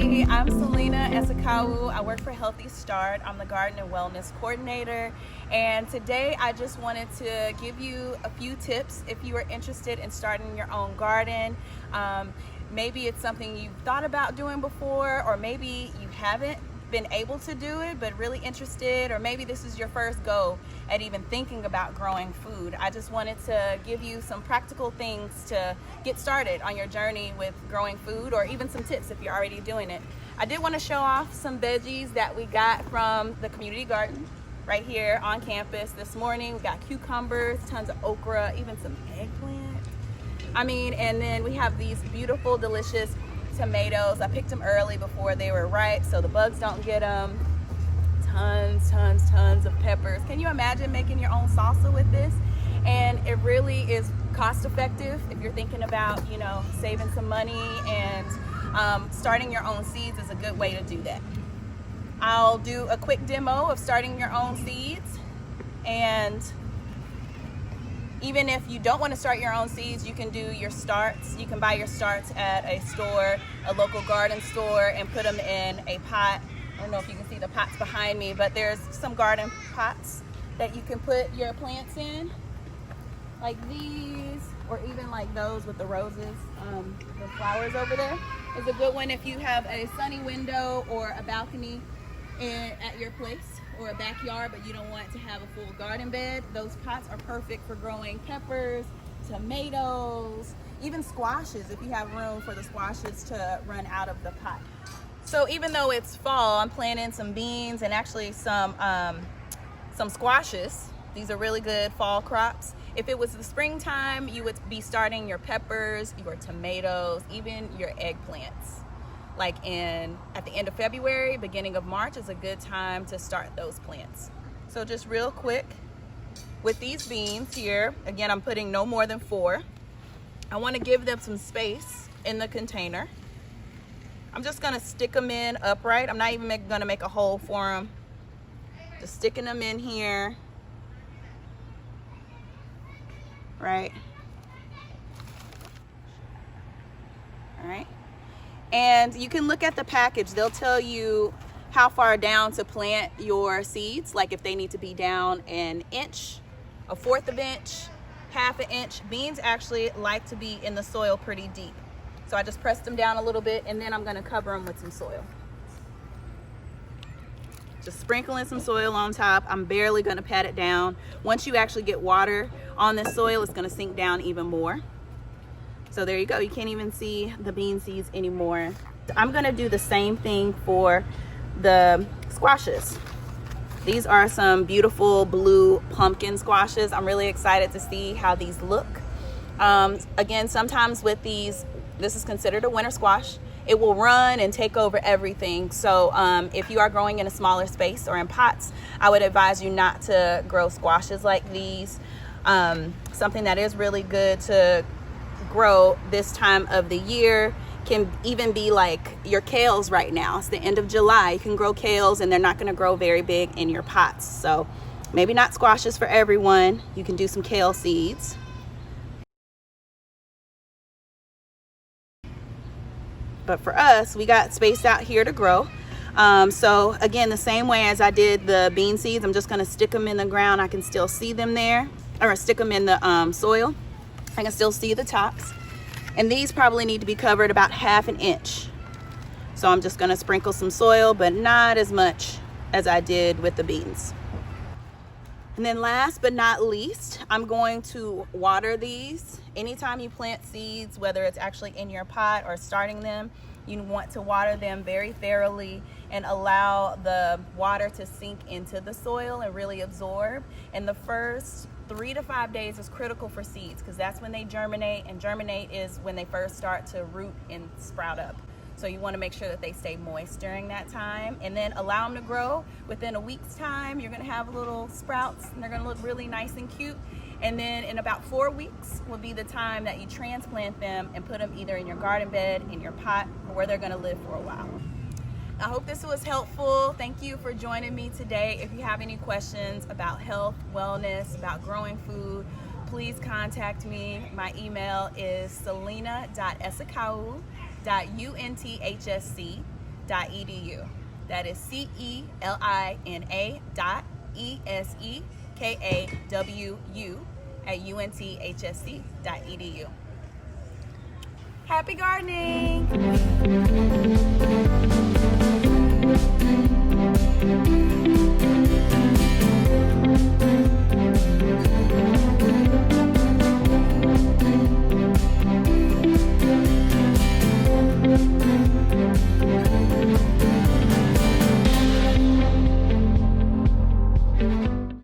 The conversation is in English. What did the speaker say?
everybody. I'm Celina Esakawu. I work for Healthy Start. I'm the Garden and Wellness Coordinator. And today I just wanted to give you a few tips if you are interested in starting your own garden. Maybe it's something you've thought about doing before, or maybe you haven't been able to do it but really interested, or maybe this is your first go at even thinking about growing food. I just wanted to give you some practical things to get started on your journey with growing food, or even some tips if you're already doing it. I did want to show off some veggies that we got from the community garden right here on campus this morning. We got cucumbers, tons of okra, even some eggplant. And then we have these beautiful, delicious tomatoes. I picked them early before they were ripe so the bugs don't get them. Tons of peppers. Can you imagine making your own salsa with this? And it really is cost effective if you're thinking about, saving some money, and starting your own seeds is a good way to do that. I'll do a quick demo of starting your own seeds, and even if you don't want to start your own seeds, you can do your starts. You can buy your starts at a store, a local garden store, and put them in a pot. I don't know if you can see the pots behind me, but there's some garden pots that you can put your plants in, like these, or even like those with the roses, the flowers over there. Is a good one if you have a sunny window or a balcony at your place, or a backyard, but you don't want to have a full garden bed. Those pots are perfect for growing peppers, tomatoes, even squashes if you have room for the squashes to run out of the pot. So even though it's fall, I'm planting some beans and actually some squashes. These are really good fall crops. If it was the springtime, you would be starting your peppers, your tomatoes, even your eggplants. At the end of February, beginning of March is a good time to start those plants. So just real quick, with these beans here, again, I'm putting no more than 4. I want to give them some space in the container. I'm just gonna stick them in upright. I'm not even gonna make a hole for them. Just sticking them in here, right? All right. And you can look at the package. They'll tell you how far down to plant your seeds, like if they need to be down an inch, 1/4 of an inch, 1/2 an inch. Beans actually like to be in the soil pretty deep. So I just pressed them down a little bit, and then I'm gonna cover them with some soil. Just sprinkling some soil on top. I'm barely gonna pat it down. Once you actually get water on this soil, it's gonna sink down even more. So there you go. You can't even see the bean seeds anymore. I'm gonna do the same thing for the squashes. These are some beautiful blue pumpkin squashes. I'm really excited to see how these look. Again, sometimes with these, this is considered a winter squash. It will run and take over everything. So if you are growing in a smaller space or in pots, I would advise you not to grow squashes like these. Something that is really good to grow this time of the year can even be like your kales right now. It's the end of July. You can grow kales, and they're not going to grow very big in your pots. So maybe not squashes for everyone. You can do some kale seeds. But for us, we got space out here to grow. So again, the same way as I did the bean seeds, I'm just going to stick them in the ground. I can still see them there, or stick them in the soil. I can still see the tops. And these probably need to be covered about 1/2 an inch. So I'm just gonna sprinkle some soil, but not as much as I did with the beans. And then last but not least, I'm going to water these. Anytime you plant seeds, whether it's actually in your pot or starting them, you want to water them very thoroughly and allow the water to sink into the soil and really absorb. And the first 3 to 5 days is critical for seeds, because that's when they germinate, and germinate is when they first start to root and sprout up. So you want to make sure that they stay moist during that time, and then allow them to grow. Within a week's time, you're going to have little sprouts, and they're going to look really nice and cute. And then in about 4 weeks will be the time that you transplant them and put them either in your garden bed, in your pot, or where they're going to live for a while. I hope this was helpful. Thank you for joining me today. If you have any questions about health, wellness, about growing food, please contact me. My email is celina.esakawu.unthsc celina.edu. That is CELINA.ESEKAWU@UNTHSC.edu. Happy gardening!